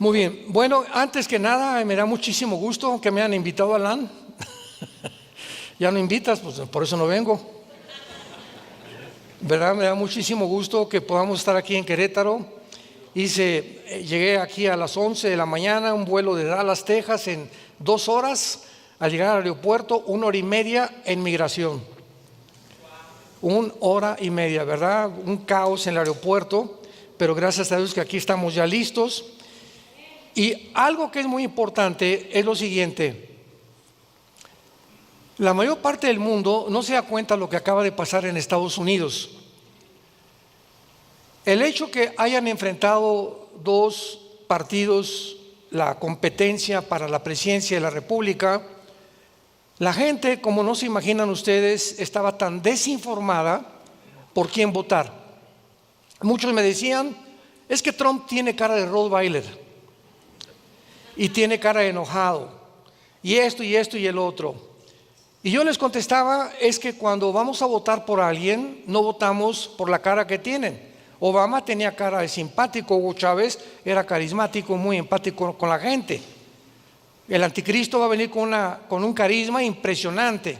Muy bien, bueno, antes que nada me da muchísimo gusto que me hayan invitado a LAN. Ya no invitas, pues por eso no vengo. ¿Verdad? Me da muchísimo gusto que podamos estar aquí en Querétaro. Llegué aquí a las 11 de la mañana, un vuelo de Dallas, Texas, en 2 horas. Al llegar al aeropuerto, 1 hora y media en migración. 1 hora y media, ¿verdad? Un caos en el aeropuerto, pero gracias a Dios que aquí estamos ya listos. Y algo que es muy importante es lo siguiente: la mayor parte del mundo no se da cuenta de lo que acaba de pasar en Estados Unidos. El hecho que hayan enfrentado 2 partidos la competencia para la presidencia de la República, la gente, como no se imaginan ustedes, estaba tan desinformada por quién votar. Muchos me decían, es que Trump tiene cara de Rottweiler y tiene cara de enojado, y esto y el otro. Y yo les contestaba, es que cuando vamos a votar por alguien, no votamos por la cara que tienen. Obama tenía cara de simpático, Hugo Chávez era carismático, muy empático con la gente. El anticristo va a venir con un carisma impresionante.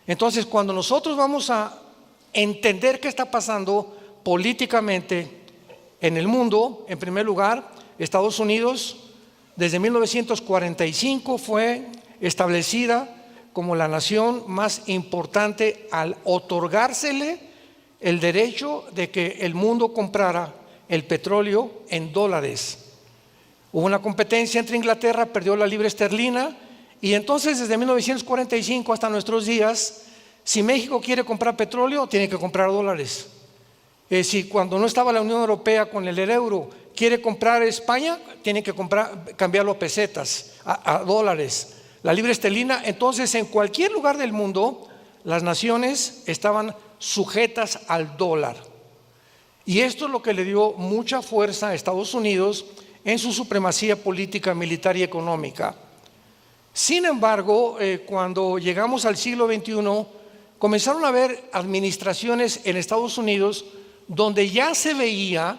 Entonces, cuando nosotros vamos a entender qué está pasando políticamente en el mundo, en primer lugar, Estados Unidos desde 1945 fue establecida como la nación más importante al otorgársele el derecho de que el mundo comprara el petróleo en dólares. Hubo una competencia entre Inglaterra, perdió la libra esterlina, y entonces desde 1945 hasta nuestros días, si México quiere comprar petróleo, tiene que comprar dólares. Si cuando no estaba la Unión Europea con el euro, quiere comprar España, tiene que cambiarlo a pesetas, a dólares. La libra esterlina, entonces en cualquier lugar del mundo, las naciones estaban sujetas al dólar. Y esto es lo que le dio mucha fuerza a Estados Unidos en su supremacía política, militar y económica. Sin embargo, cuando llegamos al siglo XXI, comenzaron a haber administraciones en Estados Unidos donde ya se veía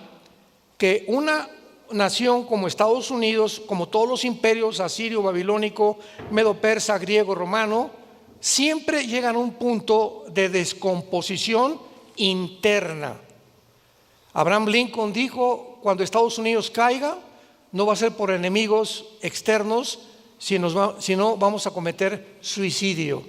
que una nación como Estados Unidos, como todos los imperios asirio, babilónico, medo-persa, griego, romano, siempre llegan a un punto de descomposición interna. Abraham Lincoln dijo, cuando Estados Unidos caiga, no va a ser por enemigos externos, sino vamos a cometer suicidio.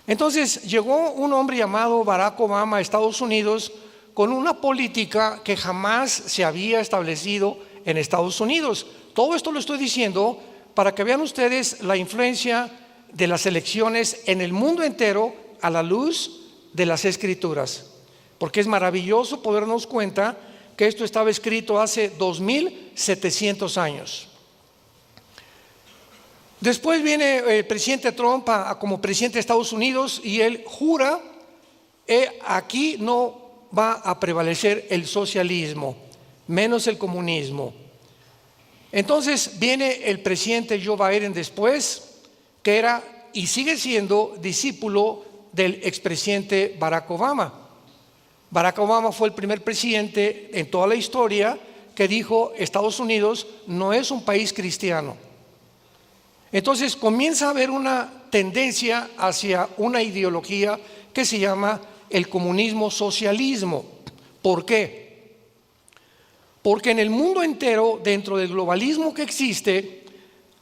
Entonces llegó un hombre llamado Barack Obama a Estados Unidos con una política que jamás se había establecido en Estados Unidos. Todo esto lo estoy diciendo para que vean ustedes la influencia de las elecciones en el mundo entero a la luz de las Escrituras, porque es maravilloso poder darnos cuenta que esto estaba escrito hace 2700 años. Después viene el presidente Trump como presidente de Estados Unidos y él jura, aquí no va a prevalecer el socialismo, menos el comunismo. Entonces viene el presidente Joe Biden después, que era y sigue siendo discípulo del expresidente Barack Obama. Barack Obama fue el primer presidente en toda la historia que dijo: Estados Unidos no es un país cristiano. Entonces comienza a haber una tendencia hacia una ideología que se llama el comunismo socialismo. ¿Por qué? Porque en el mundo entero, dentro del globalismo que existe,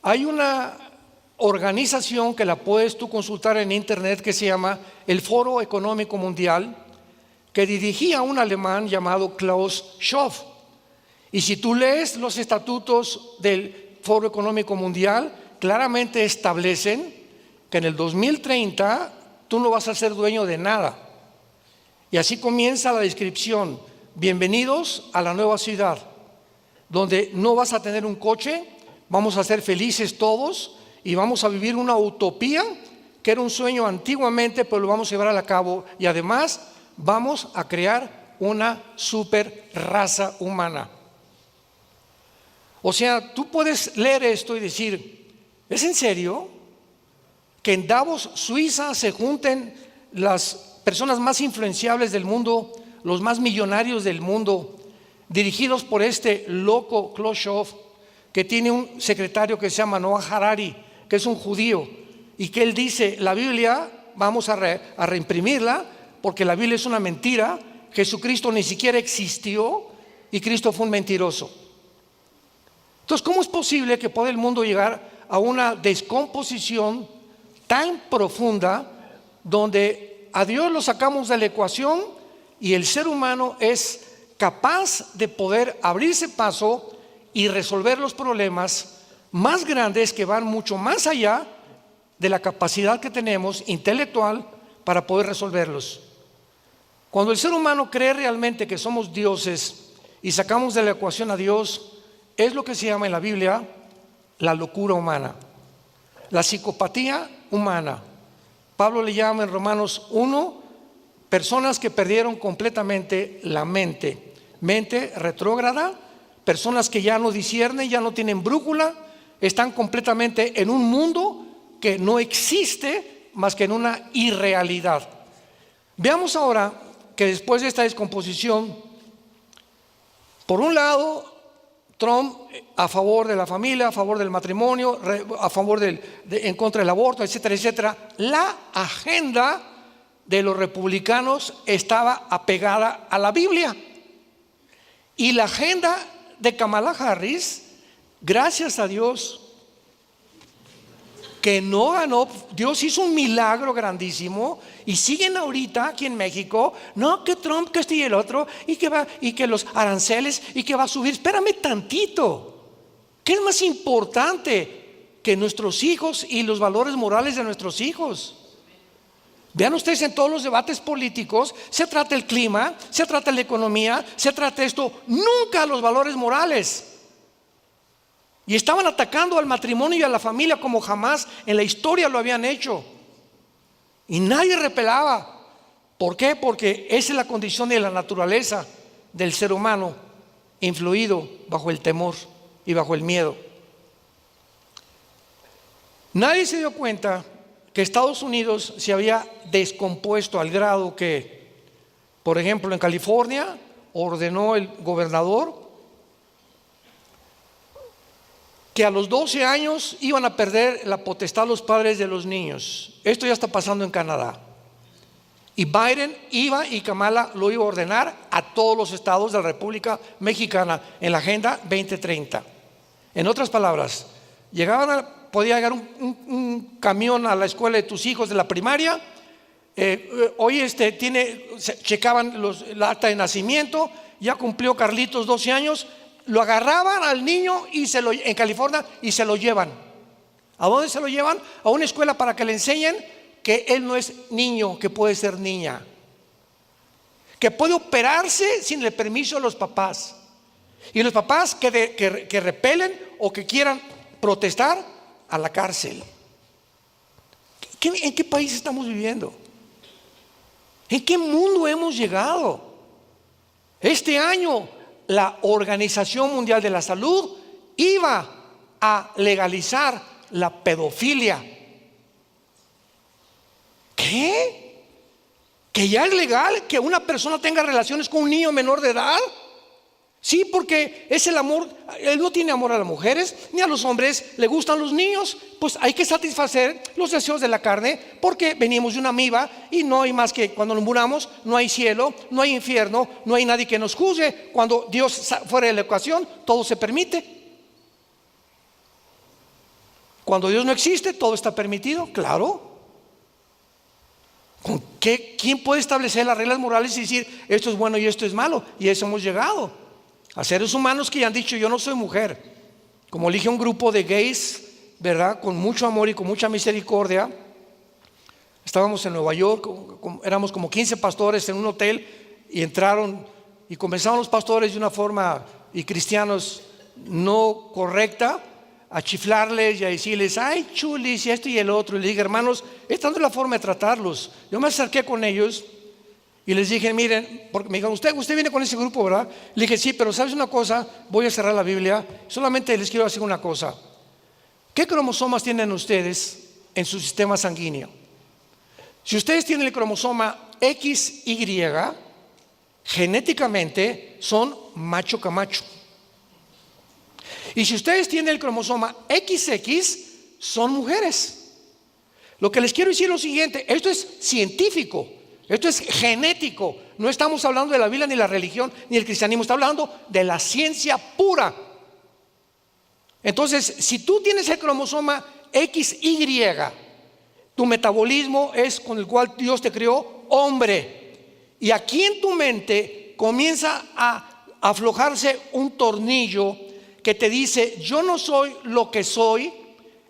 hay una organización que la puedes tú consultar en internet, que se llama el Foro Económico Mundial, que dirigía un alemán llamado Klaus Schwab. Y si tú lees los estatutos del Foro Económico Mundial, claramente establecen que en el 2030 tú no vas a ser dueño de nada. Y así comienza la descripción: bienvenidos a la nueva ciudad, donde no vas a tener un coche, vamos a ser felices todos y vamos a vivir una utopía que era un sueño antiguamente, pero lo vamos a llevar a cabo, y además vamos a crear una super raza humana. O sea, tú puedes leer esto y decir: ¿es en serio que en Davos, Suiza, se junten las personas más influenciables del mundo, los más millonarios del mundo, dirigidos por este loco Klaus Schwab, que tiene un secretario que se llama Noah Harari, que es un judío, y que él dice, la Biblia vamos a reimprimirla porque la Biblia es una mentira, Jesucristo ni siquiera existió y Cristo fue un mentiroso. Entonces, ¿cómo es posible que pueda el mundo llegar a una descomposición tan profunda donde a Dios lo sacamos de la ecuación y el ser humano es capaz de poder abrirse paso y resolver los problemas más grandes que van mucho más allá de la capacidad que tenemos intelectual para poder resolverlos? Cuando el ser humano cree realmente que somos dioses y sacamos de la ecuación a Dios, es lo que se llama en la Biblia la locura humana, la psicopatía humana. Pablo le llama en Romanos 1 personas que perdieron completamente la mente retrógrada, personas que ya no disciernen, ya no tienen brújula, están completamente en un mundo que no existe más que en una irrealidad. Veamos ahora que después de esta descomposición, por un lado, Trump a favor de la familia, a favor del matrimonio, a favor en contra del aborto, etcétera, etcétera. La agenda de los republicanos estaba apegada a la Biblia. Y la agenda de Kamala Harris, gracias a Dios, que no ganó, Dios hizo un milagro grandísimo y siguen ahorita aquí en México, no, que Trump, que este y el otro, y que los aranceles, y que va a subir. Espérame tantito, ¿qué es más importante que nuestros hijos y los valores morales de nuestros hijos? Vean ustedes, en todos los debates políticos se trata el clima, se trata la economía, se trata esto, nunca los valores morales. Y estaban atacando al matrimonio y a la familia como jamás en la historia lo habían hecho. Y nadie repelaba. ¿Por qué? Porque esa es la condición de la naturaleza del ser humano, influido bajo el temor y bajo el miedo. Nadie se dio cuenta que Estados Unidos se había descompuesto al grado que, por ejemplo, en California ordenó el gobernador que a los 12 años iban a perder la potestad los padres de los niños. Esto ya está pasando en Canadá. Y Biden iba, y Kamala lo iba a ordenar a todos los estados de la República Mexicana en la Agenda 2030. En otras palabras, podía llegar un camión a la escuela de tus hijos de la primaria. Hoy checaban la acta de nacimiento, ya cumplió Carlitos 12 años. Lo agarraban al niño en California y se lo llevan. ¿A dónde se lo llevan? A una escuela para que le enseñen que él no es niño, que puede ser niña, que puede operarse sin el permiso de los papás. Y los papás que repelen o que quieran protestar, a la cárcel. ¿En qué país estamos viviendo? ¿En qué mundo hemos llegado? Este año la Organización Mundial de la Salud iba a legalizar la pedofilia. ¿Qué? ¿Que ya es legal que una persona tenga relaciones con un niño menor de edad? Sí, porque es el amor. Él no tiene amor a las mujeres ni a los hombres, le gustan los niños. Pues hay que satisfacer los deseos de la carne, porque venimos de una amiba y no hay más que cuando nos muramos, no hay cielo, no hay infierno, no hay nadie que nos juzgue. Cuando Dios fuera de la ecuación, todo se permite. Cuando Dios no existe, todo está permitido, claro. ¿Quién puede establecer las reglas morales y decir esto es bueno y esto es malo? Y a eso hemos llegado. A seres humanos que ya han dicho yo no soy mujer. Como elige un grupo de gays, ¿verdad? Con mucho amor y con mucha misericordia. Estábamos en Nueva York, éramos como 15 pastores en un hotel, y entraron y comenzaron los pastores de una forma, y cristianos, no correcta, a chiflarles y a decirles ay chulis y esto y el otro. Y les dije, hermanos, esta no es la forma de tratarlos. Yo me acerqué con ellos y les dije, miren, porque me dijeron, usted viene con ese grupo, ¿verdad? Le dije, sí, pero ¿sabes una cosa? Voy a cerrar la Biblia, solamente les quiero decir una cosa. ¿Qué cromosomas tienen ustedes en su sistema sanguíneo? Si ustedes tienen el cromosoma XY, genéticamente son macho camacho. Y si ustedes tienen el cromosoma XX, son mujeres. Lo que les quiero decir es lo siguiente: esto es científico, esto es genético. No estamos hablando de la Biblia, ni la religión, ni el cristianismo. Está hablando de la ciencia pura. Entonces, si tú tienes el cromosoma XY, tu metabolismo es con el cual Dios te creó hombre. Y aquí en tu mente comienza a aflojarse un tornillo que te dice: yo no soy lo que soy.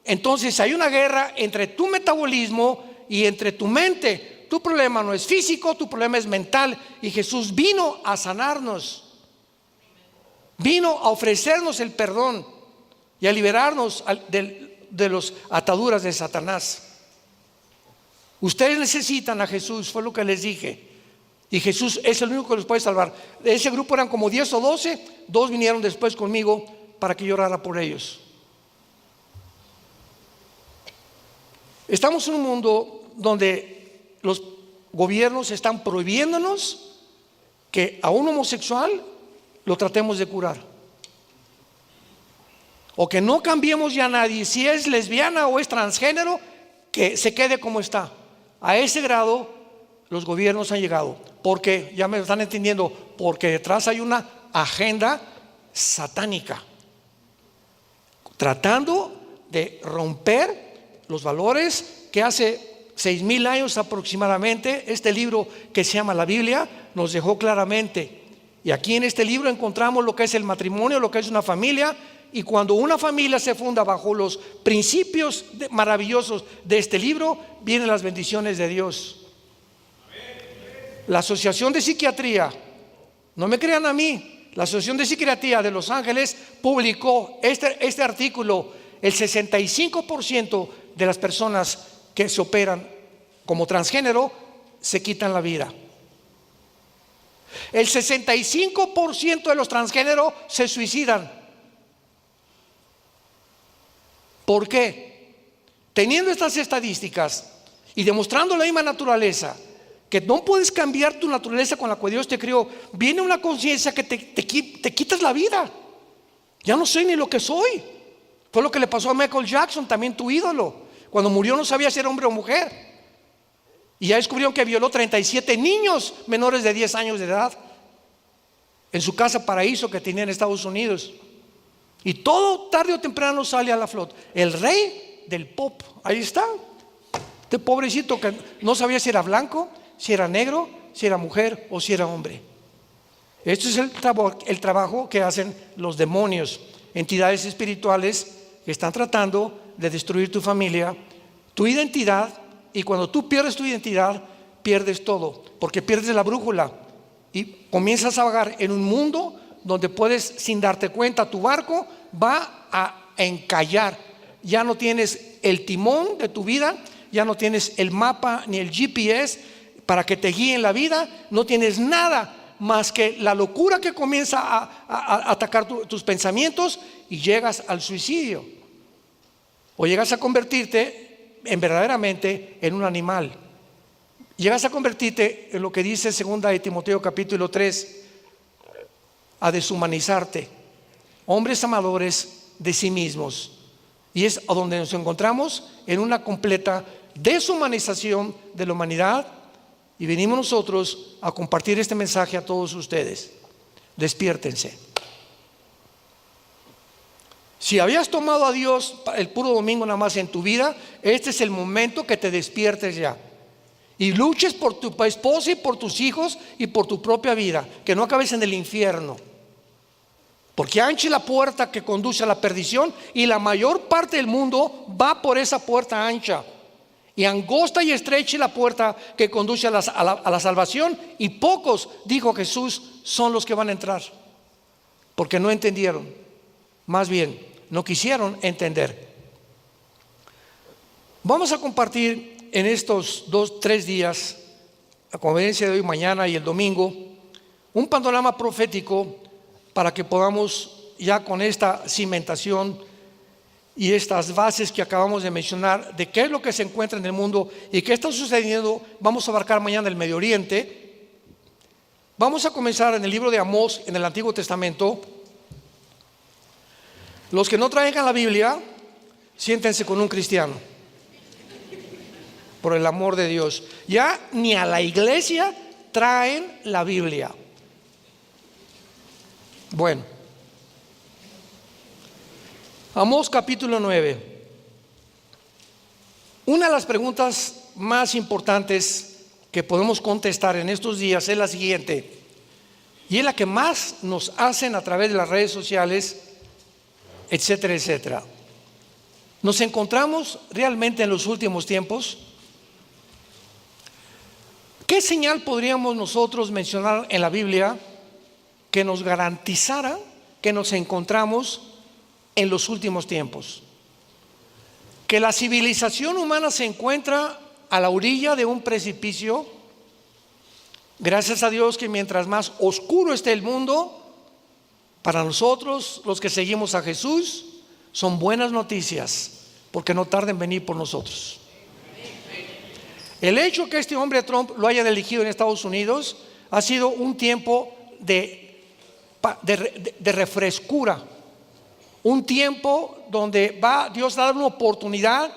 Entonces hay una guerra entre tu metabolismo y entre tu mente. Tu problema no es físico, tu problema es mental. Y Jesús vino a sanarnos, vino a ofrecernos el perdón y a liberarnos de las ataduras de Satanás. Ustedes necesitan a Jesús, fue lo que les dije. Y Jesús es el único que los puede salvar. De ese grupo eran como 10 o 12. 2 vinieron después conmigo para que yo orara por ellos. Estamos en un mundo donde los gobiernos están prohibiéndonos que a un homosexual lo tratemos de curar, o que no cambiemos ya a nadie. Si es lesbiana o es transgénero, que se quede como está. A ese grado los gobiernos han llegado. Porque, ya me están entendiendo, porque detrás hay una agenda satánica, tratando de romper los valores que hace 6,000 años aproximadamente este libro que se llama la Biblia nos dejó claramente. Y aquí en este libro encontramos lo que es el matrimonio, lo que es una familia. Y cuando una familia se funda bajo los principios maravillosos de este libro, vienen las bendiciones de Dios. La Asociación de Psiquiatría, no me crean a mí, la Asociación de Psiquiatría de Los Ángeles publicó este artículo: el 65% de las personas que se operan como transgénero se quitan la vida. El 65% de los transgéneros se suicidan. ¿Por qué? Teniendo estas estadísticas y demostrando la misma naturaleza, que no puedes cambiar tu naturaleza con la que Dios te creó, viene una conciencia que te quitas la vida. Ya no soy ni lo que soy. Fue lo que le pasó a Michael Jackson, también tu ídolo. Cuando murió no sabía si era hombre o mujer. Y ya descubrieron que violó 37 niños menores de 10 años de edad en su casa paraíso que tenía en Estados Unidos. Y todo tarde o temprano sale a la flota. El rey del pop, ahí está. Este pobrecito que no sabía si era blanco, si era negro, si era mujer o si era hombre. Esto es el trabajo que hacen los demonios, entidades espirituales que están tratando de destruir tu familia, tu identidad. Y cuando tú pierdes tu identidad, pierdes todo, porque pierdes la brújula y comienzas a vagar en un mundo donde puedes, sin darte cuenta, tu barco va a encallar. Ya no tienes el timón de tu vida, ya no tienes el mapa ni el GPS para que te guíe en la vida. No tienes nada más que la locura que comienza a atacar tus pensamientos, y llegas al suicidio, o llegas a convertirte verdaderamente en un animal. Llegas a convertirte en lo que dice 2 de Timoteo capítulo 3, a deshumanizarte, hombres amadores de sí mismos. Y es a donde nos encontramos, en una completa deshumanización de la humanidad. Y venimos nosotros a compartir este mensaje a todos ustedes. Despiértense. Si habías tomado a Dios el puro domingo nada más en tu vida, este es el momento que te despiertes ya y luches por tu esposa y por tus hijos y por tu propia vida, que no acabes en el infierno. Porque ancha es la puerta que conduce a la perdición, y la mayor parte del mundo va por esa puerta ancha. Y angosta y estrecha es la puerta que conduce a la salvación, y pocos, dijo Jesús, son los que van a entrar, porque no entendieron, más bien no quisieron entender. Vamos a compartir en estos 2-3 días, la conferencia de hoy, mañana y el domingo, un panorama profético para que podamos, ya con esta cimentación y estas bases que acabamos de mencionar, de qué es lo que se encuentra en el mundo y qué está sucediendo. Vamos a abarcar mañana el Medio Oriente. Vamos a comenzar en el libro de Amós, en el Antiguo Testamento. Los que no traigan la Biblia, siéntense con un cristiano, por el amor de Dios. Ya ni a la iglesia traen la Biblia. Bueno, Amós capítulo 9. Una de las preguntas más importantes que podemos contestar en estos días es la siguiente, y es la que más nos hacen a través de las redes sociales, etcétera, etcétera. ¿Nos encontramos realmente en los últimos tiempos? ¿Qué señal podríamos nosotros mencionar en la Biblia que nos garantizara que nos encontramos en los últimos tiempos? Que la civilización humana se encuentra a la orilla de un precipicio. Gracias a Dios que mientras más oscuro esté el mundo, para nosotros los que seguimos a Jesús son buenas noticias, porque no tarda en venir por nosotros. El hecho que este hombre Trump lo hayan elegido en Estados Unidos ha sido un tiempo de refrescura, un tiempo donde va Dios a dar una oportunidad.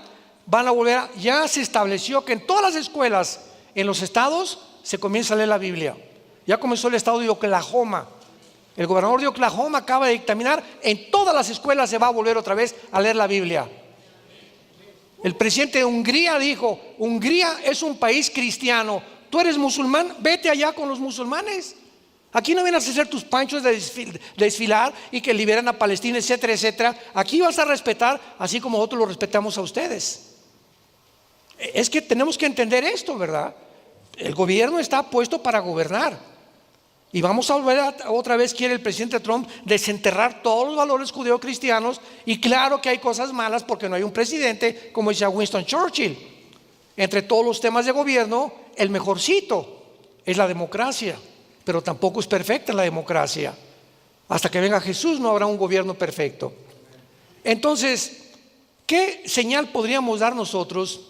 Van a volver ya se estableció que en todas las escuelas en los estados se comienza a leer la Biblia. Ya comenzó el estado de Oklahoma. El gobernador de Oklahoma acaba de dictaminar, en todas las escuelas se va a volver otra vez a leer la Biblia. El presidente de Hungría dijo: Hungría es un país cristiano, tú eres musulmán, vete allá con los musulmanes. Aquí no vienes a hacer tus panchos de desfilar y que liberan a Palestina, etcétera, etcétera. Aquí vas a respetar así como nosotros lo respetamos a ustedes. Es que tenemos que entender esto, ¿verdad? El gobierno está puesto para gobernar. Y vamos a volver otra vez, quiere el presidente Trump desenterrar todos los valores judeocristianos. Y claro que hay cosas malas porque no hay un presidente, como decía Winston Churchill. Entre todos los temas de gobierno, el mejorcito es la democracia. Pero tampoco es perfecta la democracia. Hasta que venga Jesús no habrá un gobierno perfecto. Entonces, ¿qué señal podríamos dar nosotros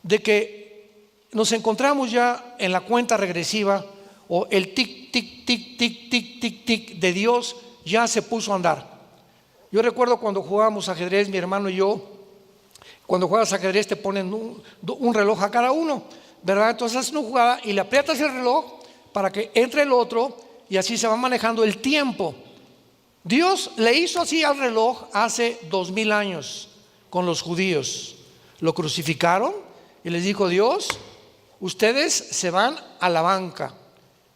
de que nos encontramos ya en la cuenta regresiva, o el tic, tic, tic, tic, tic, tic, tic de Dios ya se puso a andar? Yo recuerdo cuando jugábamos ajedrez, mi hermano y yo, cuando juegas ajedrez te ponen un reloj a cada uno, ¿verdad? Entonces haces una jugada y le aprietas el reloj para que entre el otro, y así se va manejando el tiempo. Dios le hizo así al reloj hace 2000 años con los judíos. Lo crucificaron y les dijo: Dios, ustedes se van a la banca,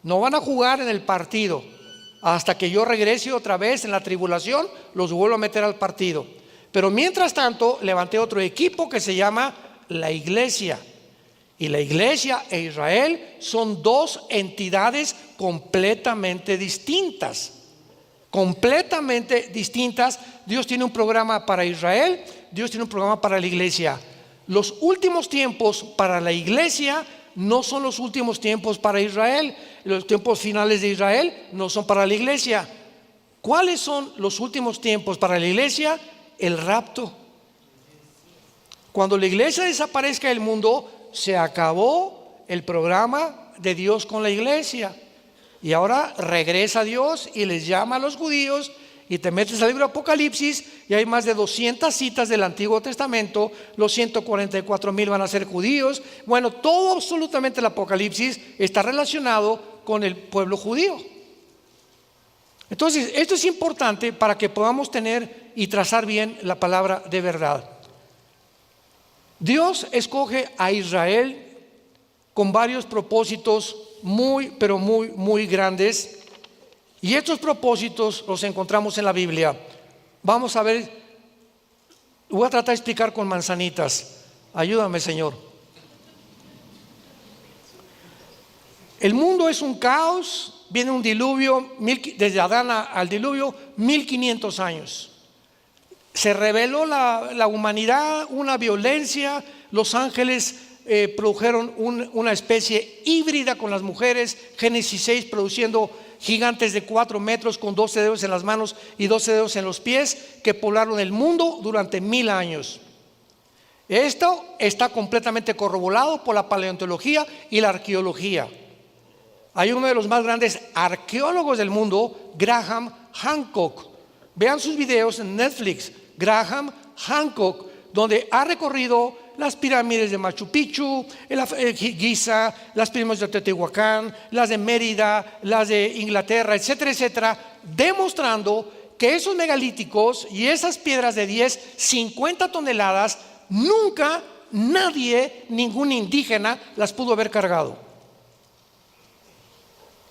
no van a jugar en el partido hasta que yo regrese otra vez en la tribulación, los vuelvo a meter al partido. Pero mientras tanto levanté otro equipo que se llama la iglesia. Y la iglesia e Israel son dos entidades completamente distintas. Completamente distintas. Dios tiene un programa para Israel, Dios tiene un programa para la iglesia. Los últimos tiempos para la iglesia no son los últimos tiempos para Israel. Los tiempos finales de Israel no son para la iglesia. ¿Cuáles son los últimos tiempos para la iglesia? El rapto. Cuando la iglesia desaparezca del mundo, se acabó el programa de Dios con la iglesia. Y ahora regresa Dios y les llama a los judíos, y te metes al libro de Apocalipsis y hay más de 200 citas del Antiguo Testamento. Los 144,000 van a ser judíos. Bueno, todo absolutamente el Apocalipsis está relacionado con el pueblo judío. Entonces, esto es importante para que podamos tener y trazar bien la palabra de verdad. Dios escoge a Israel con varios propósitos muy, pero muy, muy grandes. Y estos propósitos los encontramos en la Biblia. Vamos a ver, voy a tratar de explicar con manzanitas. Ayúdame, Señor. El mundo es un caos, viene un diluvio, desde Adán al diluvio, 1500 años. Se reveló la humanidad, una violencia. Los ángeles produjeron una especie híbrida con las mujeres. Génesis 6, produciendo gigantes de 4 metros con 12 dedos en las manos y 12 dedos en los pies, que poblaron el mundo durante 1000 años. Esto está completamente corroborado por la paleontología y la arqueología. Hay uno de los más grandes arqueólogos del mundo, Graham Hancock, Vean sus videos en Netflix, Graham Hancock, donde ha recorrido las pirámides de Machu Picchu, Giza, las pirámides de Teotihuacán, las de Mérida, las de Inglaterra, etcétera, etcétera, demostrando que esos megalíticos y esas piedras de 10, 50 toneladas, nunca nadie, ningún indígena, las pudo haber cargado.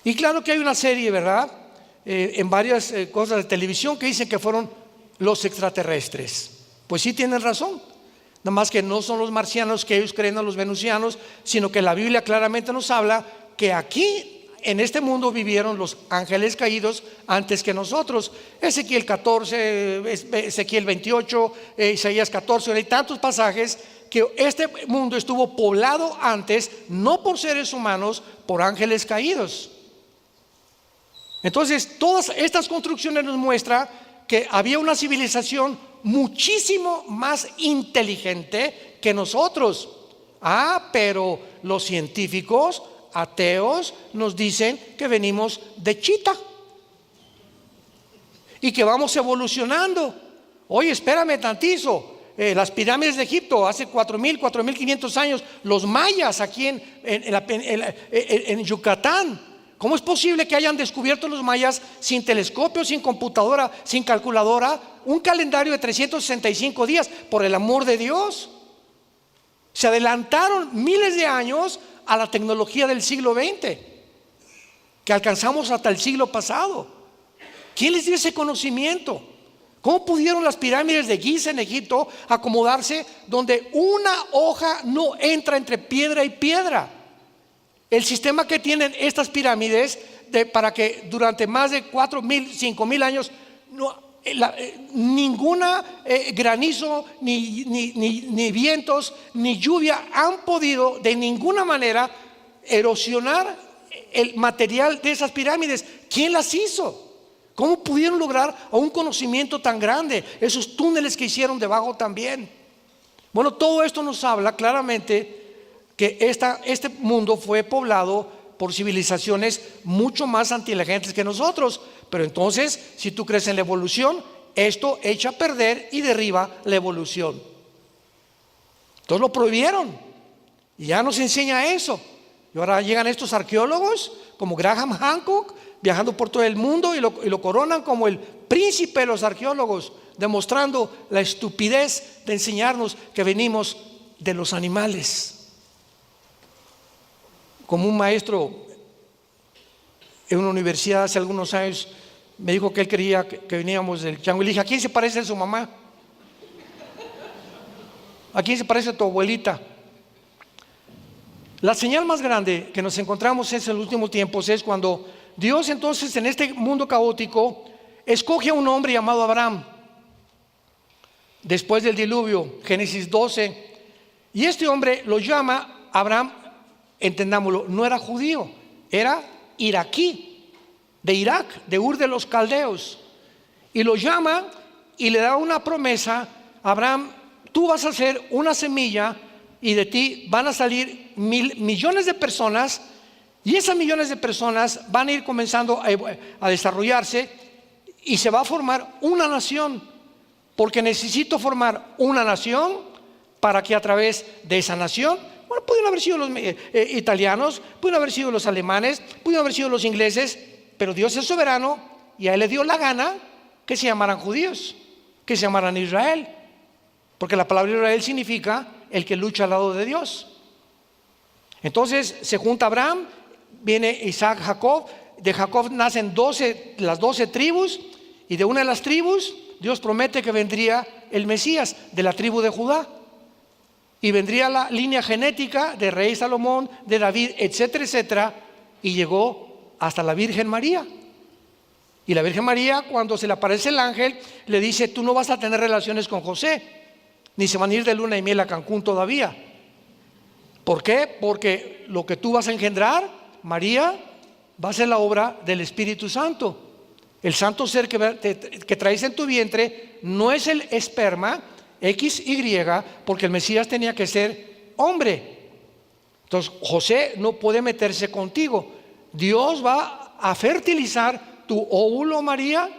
Y claro que hay una serie, ¿verdad? En varias cosas de televisión que dicen que fueron los extraterrestres. Pues sí tienen razón, nada más que no son los marcianos que ellos creen, a los venusianos, sino que la Biblia claramente nos habla que aquí en este mundo vivieron los ángeles caídos antes que nosotros. Ezequiel 14, Ezequiel 28, Isaías 14, hay tantos pasajes que este mundo estuvo poblado antes, no por seres humanos, por ángeles caídos. Entonces todas estas construcciones nos muestran que había una civilización muchísimo más inteligente que nosotros. Pero los científicos ateos nos dicen que venimos de chita y que vamos evolucionando. Oye, espérame tantito. Las pirámides de Egipto hace 4.000, 4.500 años, los mayas aquí en Yucatán. ¿Cómo es posible que hayan descubierto los mayas sin telescopio, sin computadora, sin calculadora, un calendario de 365 días? Por el amor de Dios, se adelantaron miles de años a la tecnología del siglo XX, que alcanzamos hasta el siglo pasado. ¿Quién les dio ese conocimiento? ¿Cómo pudieron las pirámides de Giza en Egipto acomodarse donde una hoja no entra entre piedra y piedra? El sistema que tienen estas pirámides para que durante más de 4.000, 5.000 años ninguna granizo, ni vientos, ni lluvia han podido de ninguna manera erosionar el material de esas pirámides. ¿Quién las hizo? ¿Cómo pudieron lograr un conocimiento tan grande? Esos túneles que hicieron debajo también. Bueno, todo esto nos habla claramente que este mundo fue poblado por civilizaciones mucho más inteligentes que nosotros. Pero entonces, si tú crees en la evolución, esto echa a perder y derriba la evolución. Entonces lo prohibieron y ya nos enseña eso. Y ahora llegan estos arqueólogos como Graham Hancock, viajando por todo el mundo y lo coronan como el príncipe de los arqueólogos, demostrando la estupidez de enseñarnos que venimos de los animales. Como un maestro en una universidad hace algunos años me dijo que él creía que veníamos del chango. Y le dije: ¿a quién se parece a su mamá? ¿A quién se parece a tu abuelita? La señal más grande que nos encontramos en los últimos tiempos es cuando Dios, entonces, en este mundo caótico, escoge a un hombre llamado Abraham después del diluvio, Génesis 12, y este hombre lo llama Abraham. Entendámoslo, no era judío, era iraquí, de Irak, de Ur de los Caldeos, y lo llama y le da una promesa: Abraham, tú vas a ser una semilla y de ti van a salir millones de personas, y esas millones de personas van a ir comenzando a desarrollarse y se va a formar una nación, porque necesito formar una nación para que a través de esa nación, bueno, pueden haber sido los italianos, pueden haber sido los alemanes, pueden haber sido los ingleses, pero Dios es soberano y a Él le dio la gana que se llamaran judíos, que se llamaran Israel, porque la palabra Israel significa el que lucha al lado de Dios. Entonces se junta Abraham, viene Isaac, Jacob, de Jacob nacen las 12 tribus, y de una de las tribus Dios promete que vendría el Mesías, de la tribu de Judá. Y vendría la línea genética de rey Salomón, de David, etcétera, etcétera, y llegó hasta la Virgen María. Y la Virgen María, cuando se le aparece el ángel, le dice: tú no vas a tener relaciones con José, ni se van a ir de luna y miel a Cancún todavía. ¿Por qué? Porque lo que tú vas a engendrar, María, va a ser la obra del Espíritu Santo. El santo ser que traes en tu vientre no es el esperma XY, porque el Mesías tenía que ser hombre. Entonces José no puede meterse contigo. Dios va a fertilizar tu óvulo, María,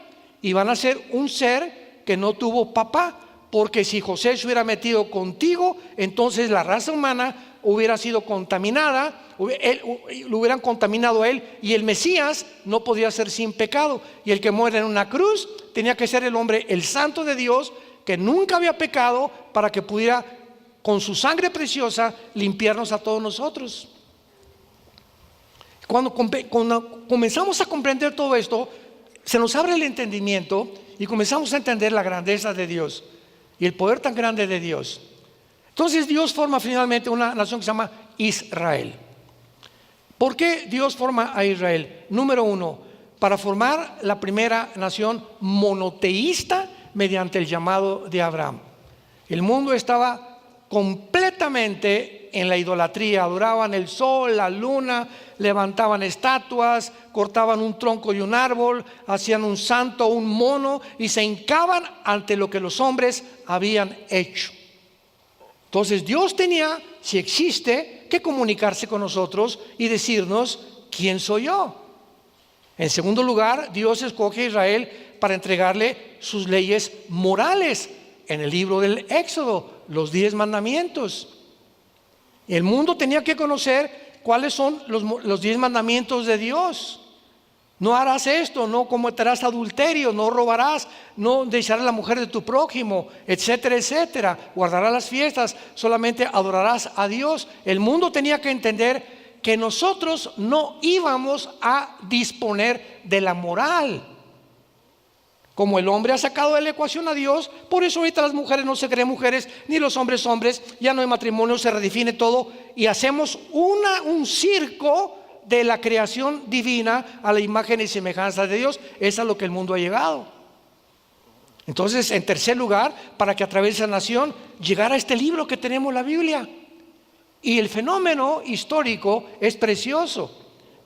y van a ser un ser que no tuvo papá, porque si José se hubiera metido contigo, entonces la raza humana hubiera sido contaminada, lo hubieran contaminado a él, y el Mesías no podía ser sin pecado, y el que muere en una cruz tenía que ser el hombre, el santo de Dios, que nunca había pecado, para que pudiera con su sangre preciosa limpiarnos a todos nosotros. Cuando comenzamos a comprender todo esto, se nos abre el entendimiento y comenzamos a entender la grandeza de Dios y el poder tan grande de Dios. Entonces Dios forma finalmente una nación que se llama Israel. ¿Por qué Dios forma a Israel? Número uno, para formar la primera nación monoteísta mediante el llamado de Abraham. El mundo estaba completamente en la idolatría, adoraban el sol, la luna, levantaban estatuas, cortaban un tronco y un árbol, hacían un santo, un mono, y se hincaban ante lo que los hombres habían hecho. Entonces Dios tenía, si existe, que comunicarse con nosotros y decirnos: ¿quién soy yo? En segundo lugar, Dios escoge a Israel para entregarle sus leyes morales en el libro del Éxodo, los 10 mandamientos. El mundo tenía que conocer cuáles son los 10 mandamientos de Dios. No harás esto, no cometerás adulterio, no robarás, no desearás la mujer de tu prójimo, etcétera, etcétera. Guardarás las fiestas, solamente adorarás a Dios. El mundo tenía que entender que nosotros no íbamos a disponer de la moral. Como el hombre ha sacado de la ecuación a Dios, por eso ahorita las mujeres no se creen mujeres, ni los hombres hombres, ya no hay matrimonio, se redefine todo y hacemos un circo de la creación divina a la imagen y semejanza de Dios. Es a lo que el mundo ha llegado. Entonces, en tercer lugar, para que a través de esa nación llegara este libro que tenemos, la Biblia. Y el fenómeno histórico es precioso,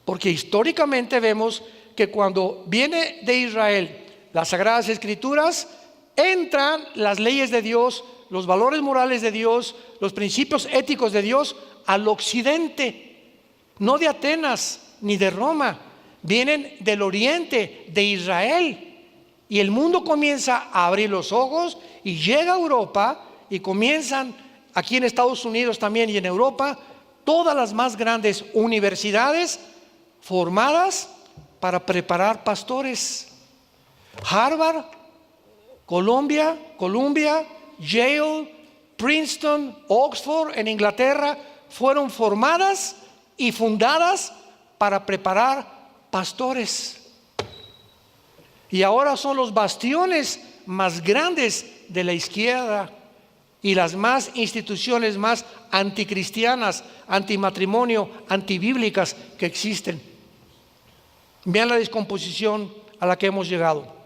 porque históricamente vemos que cuando viene de Israel las Sagradas Escrituras, entran las leyes de Dios, los valores morales de Dios, los principios éticos de Dios al occidente, no de Atenas ni de Roma, vienen del oriente, de Israel, y el mundo comienza a abrir los ojos y llega a Europa, y comienzan aquí en Estados Unidos también y en Europa todas las más grandes universidades formadas para preparar pastores. Harvard, Columbia, Yale, Princeton, Oxford en Inglaterra fueron formadas y fundadas para preparar pastores. Y ahora son los bastiones más grandes de la izquierda y las más instituciones más anticristianas, antimatrimonio, antibíblicas que existen. Vean la descomposición a la que hemos llegado.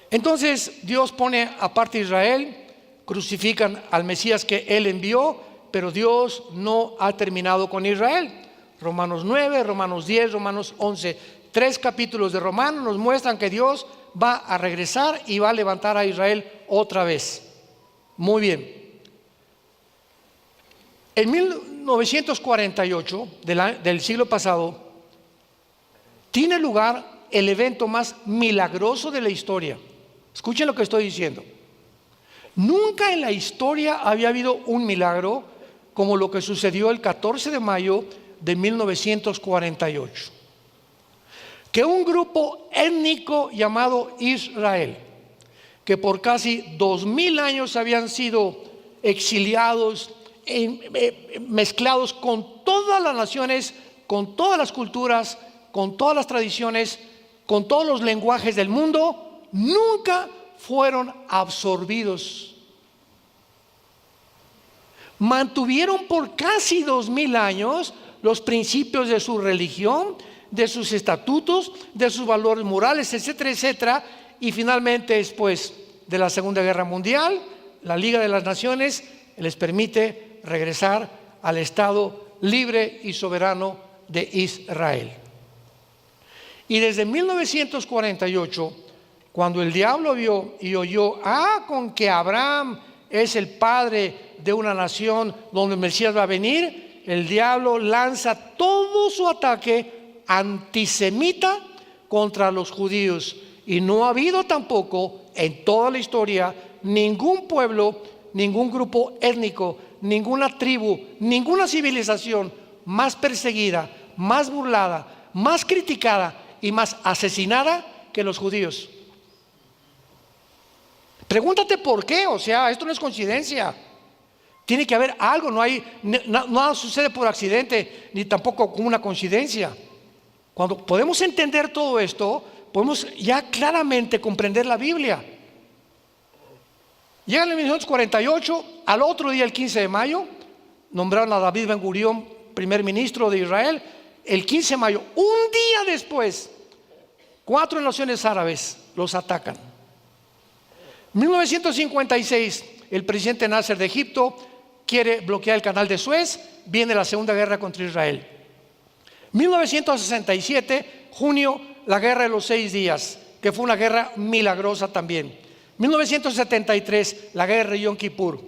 Entonces Dios pone aparte a Israel, crucifican al Mesías que Él envió, pero Dios no ha terminado con Israel. Romanos 9, Romanos 10, Romanos 11, 3 capítulos de Romanos nos muestran que Dios va a regresar y va a levantar a Israel otra vez. Muy bien. En 1948 del siglo pasado tiene lugar el evento más milagroso de la historia. Escuchen lo que estoy diciendo. Nunca en la historia había habido un milagro como lo que sucedió el 14 de mayo de 1948. Que un grupo étnico llamado Israel, que por casi 2000 años habían sido exiliados, mezclados con todas las naciones, con todas las culturas, con todas las tradiciones, con todos los lenguajes del mundo, nunca fueron absorbidos. Mantuvieron por casi 2000 años los principios de su religión, de sus estatutos, de sus valores morales, etcétera, etcétera. Y finalmente, después de la Segunda Guerra Mundial, la Liga de las Naciones les permite regresar al Estado libre y soberano de Israel. Y desde 1948, cuando el diablo vio y oyó, con que Abraham es el padre de una nación donde el Mesías va a venir, el diablo lanza todo su ataque antisemita contra los judíos Y no ha habido tampoco en toda la historia ningún pueblo, ningún grupo étnico, ninguna tribu, ninguna civilización más perseguida, más burlada, más criticada y más asesinada que los judíos. Pregúntate por qué. O sea, esto no es coincidencia. Tiene que haber algo. Nada sucede por accidente, ni tampoco como una coincidencia. Cuando podemos entender todo esto, podemos ya claramente comprender la Biblia. Llega en 1948, al otro día, el 15 de mayo, nombraron a David Ben Gurión primer ministro de Israel. El 15 de mayo, un día después, 4 naciones árabes los atacan. 1956, el presidente Nasser de Egipto quiere bloquear el canal de Suez. Viene la Segunda Guerra contra Israel. 1967, junio, la guerra de los 6 días, que fue una guerra milagrosa también. 1973, la guerra de Yom Kippur.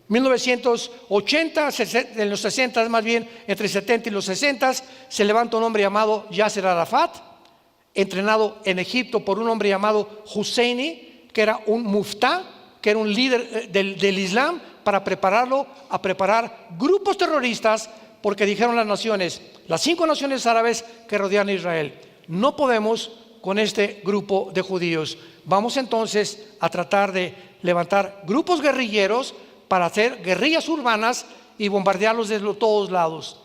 1980, en los 60 más bien, entre 70 y los 60, se levanta un hombre llamado Yasser Arafat, entrenado en Egipto por un hombre llamado Husseini, que era un muftá, que era un líder del Islam, para prepararlo a preparar grupos terroristas, porque dijeron las naciones, las 5 naciones árabes que rodean a Israel: no podemos con este grupo de judíos. Vamos entonces a tratar de levantar grupos guerrilleros para hacer guerrillas urbanas y bombardearlos desde todos lados.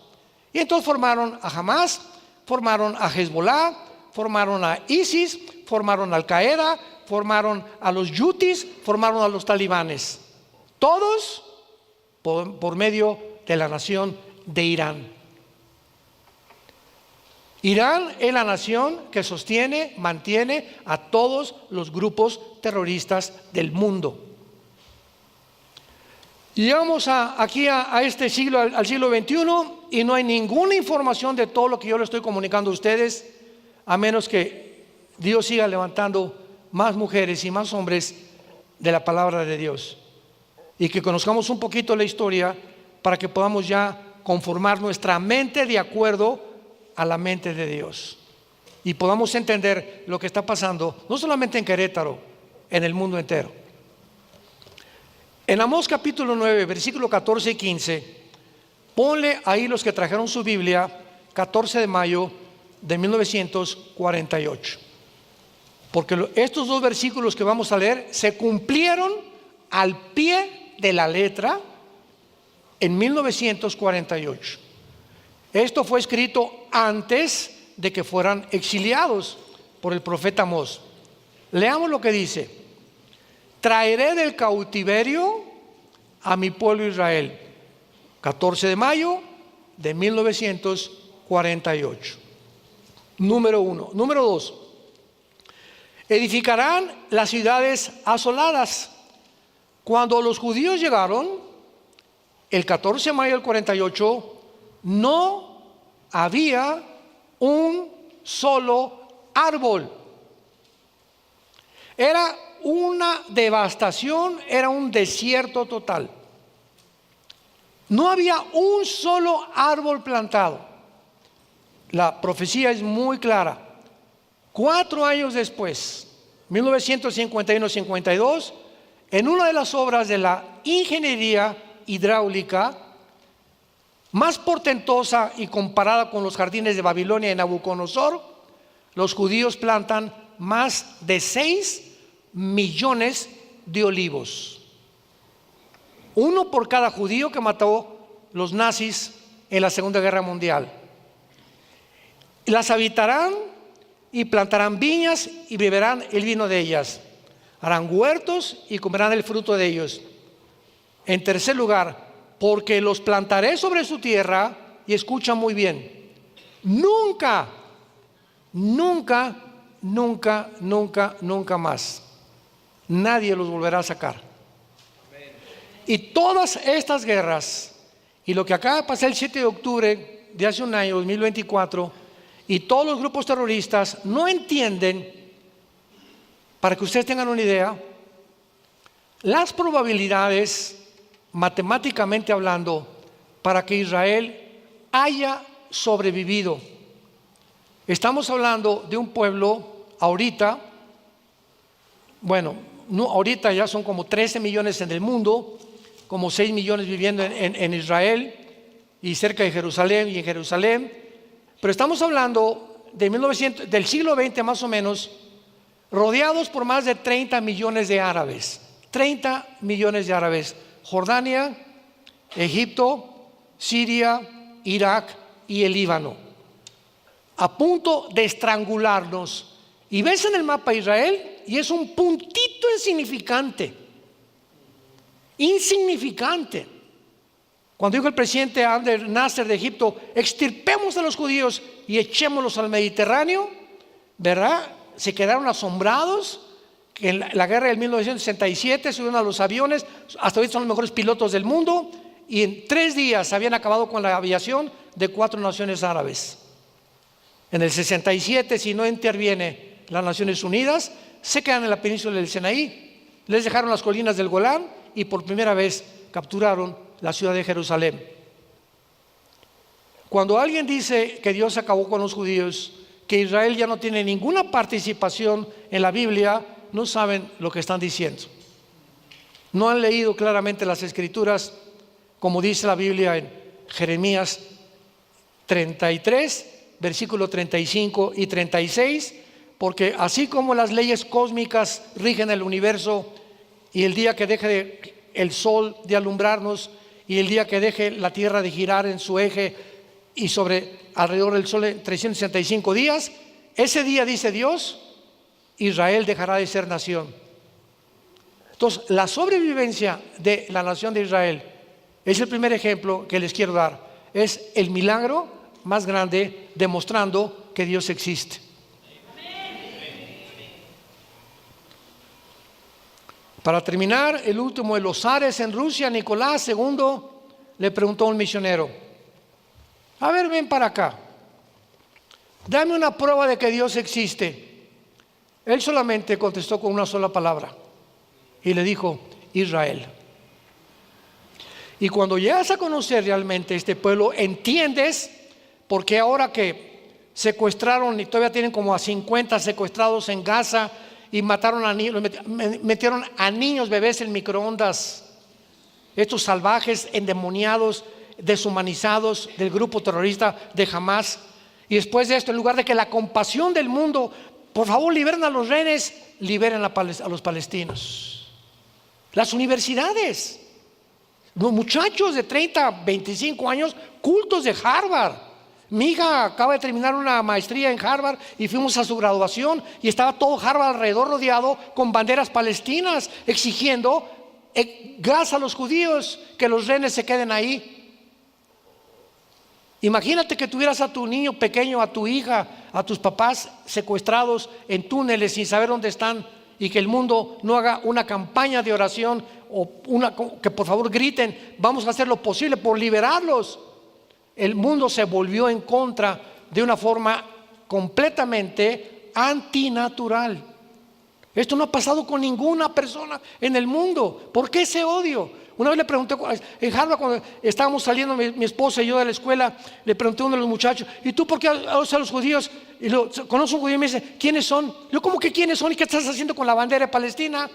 Y entonces formaron a Hamas, formaron a Hezbollah, formaron a ISIS, formaron a Al Qaeda, formaron a los Yutis, formaron a los talibanes. Todos por medio de la nación de Irán. Irán es la nación que sostiene, mantiene a todos los grupos terroristas del mundo. Llegamos aquí a este siglo, al siglo XXI, y no hay ninguna información de todo lo que yo le estoy comunicando a ustedes, a menos que Dios siga levantando más mujeres y más hombres de la palabra de Dios, y que conozcamos un poquito la historia para que podamos ya conformar nuestra mente de acuerdo a la mente de Dios y podamos entender lo que está pasando, no solamente en Querétaro, en el mundo entero. En Amós capítulo 9, versículo 14 y 15, ponle ahí los que trajeron su Biblia, 14 de mayo de 1948. Porque estos 2 versículos que vamos a leer se cumplieron al pie de la letra en 1948. Esto fue escrito antes de que fueran exiliados por el profeta Amós. Leamos lo que dice: traeré del cautiverio a mi pueblo Israel. 14 de mayo de 1948. Número 1. Número 2. Edificarán las ciudades asoladas. Cuando los judíos llegaron, el 14 de mayo del 48, no había un solo árbol. Era una devastación, era un desierto total. No había un solo árbol plantado. La profecía es muy clara. 4 años después, 1951-52, en una de las obras de la ingeniería hidráulica más portentosa y comparada con los jardines de Babilonia y Nabucodonosor, los judíos plantan más de 6 millones de olivos. 1 por cada judío que mató los nazis en la Segunda Guerra Mundial. Las habitarán y plantarán viñas y beberán el vino de ellas. Harán huertos y comerán el fruto de ellos. En tercer lugar, porque los plantaré sobre su tierra, y escucha muy bien, nunca más nadie los volverá a sacar. Y todas estas guerras, y lo que acaba de pasar el 7 de octubre de hace un año, 2024, y todos los grupos terroristas no entienden, para que ustedes tengan una idea, las probabilidades, matemáticamente hablando, para que Israel haya sobrevivido. Estamos hablando de un pueblo ahorita Bueno, no, ahorita ya son como 13 millones en el mundo, como 6 millones viviendo en Israel y cerca de Jerusalén y en Jerusalén. Pero estamos hablando de del siglo XX más o menos, rodeados por más de 30 millones de árabes. 30 millones de árabes. Jordania, Egipto, Siria, Irak y el Líbano. A punto de estrangularnos. Y ves en el mapa Israel y es un puntito insignificante. Cuando dijo el presidente Abdel Nasser de Egipto, extirpemos a los judíos y echémoslos al Mediterráneo, ¿verdad? Se quedaron asombrados. Que en la guerra del 1967 subieron a los aviones, hasta hoy son los mejores pilotos del mundo, y en 3 días habían acabado con la aviación de 4 naciones árabes. En el 67, si no interviene las Naciones Unidas, se quedan en la península del Sinaí, les dejaron las colinas del Golán y por primera vez capturaron la ciudad de Jerusalén. Cuando alguien dice que Dios acabó con los judíos, que Israel ya no tiene ninguna participación en la Biblia, no saben lo que están diciendo. No han leído claramente las Escrituras, como dice la Biblia en Jeremías 33, versículo 35 y 36, porque así como las leyes cósmicas rigen el universo, y el día que deje el sol de alumbrarnos, y el día que deje la tierra de girar en su eje y alrededor del sol en 365 días, ese día, dice Dios, Israel dejará de ser nación. Entonces, la sobrevivencia de la nación de Israel es el primer ejemplo que les quiero dar. Es el milagro más grande demostrando que Dios existe. Para terminar, el último de los zares en Rusia, Nicolás II, le preguntó a un misionero: a ver, ven para acá, dame una prueba de que Dios existe. Él solamente contestó con una sola palabra y le dijo: Israel. Y cuando llegas a conocer realmente este pueblo, entiendes por qué ahora que secuestraron y todavía tienen como a 50 secuestrados en Gaza y mataron a niños, metieron a niños bebés en microondas, estos salvajes, endemoniados, deshumanizados del grupo terrorista de Hamás. Y después de esto, en lugar de que la compasión del mundo, por favor, liberen a los rehenes, liberen a los palestinos. Las universidades, los muchachos de 30, 25 años, cultos de Harvard. Mi hija acaba de terminar una maestría en Harvard y fuimos a su graduación y estaba todo Harvard alrededor rodeado con banderas palestinas exigiendo gas a los judíos, que los rehenes se queden ahí. Imagínate que tuvieras a tu niño pequeño, a tu hija, a tus papás secuestrados en túneles sin saber dónde están, y que el mundo no haga una campaña de oración o que por favor griten: vamos a hacer lo posible por liberarlos. El mundo se volvió en contra de una forma completamente antinatural. Esto no ha pasado con ninguna persona en el mundo. ¿Por qué ese odio? Una vez le pregunté en Harvard, cuando estábamos saliendo mi esposa y yo de la escuela, le pregunté a uno de los muchachos: ¿y tú por qué odias a los judíos? Y conoce un judío y me dice: ¿quiénes son? Yo, ¿cómo que quiénes son? ¿Y qué estás haciendo con la bandera de Palestina?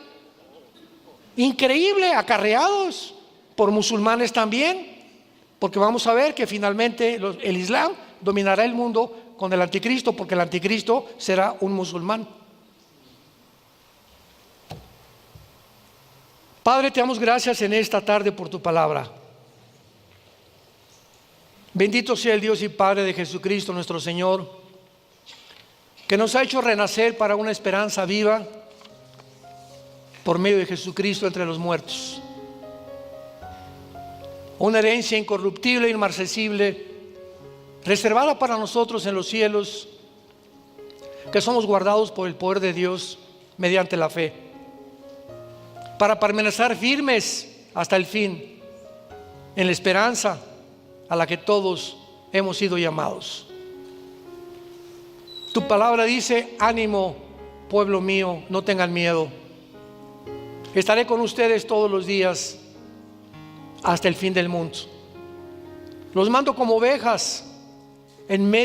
Increíble, acarreados por musulmanes también, porque vamos a ver que finalmente el Islam dominará el mundo con el anticristo, porque el anticristo será un musulmán. Padre, te damos gracias en esta tarde por tu palabra. Bendito sea el Dios y Padre de Jesucristo nuestro Señor, que nos ha hecho renacer para una esperanza viva por medio de Jesucristo entre los muertos. Una herencia incorruptible e inmarcesible, reservada para nosotros en los cielos, que somos guardados por el poder de Dios mediante la fe, para permanecer firmes hasta el fin, en la esperanza a la que todos hemos sido llamados. Tu palabra dice: ánimo, pueblo mío, no tengan miedo. Estaré con ustedes todos los días hasta el fin del mundo. Los mando como ovejas en medio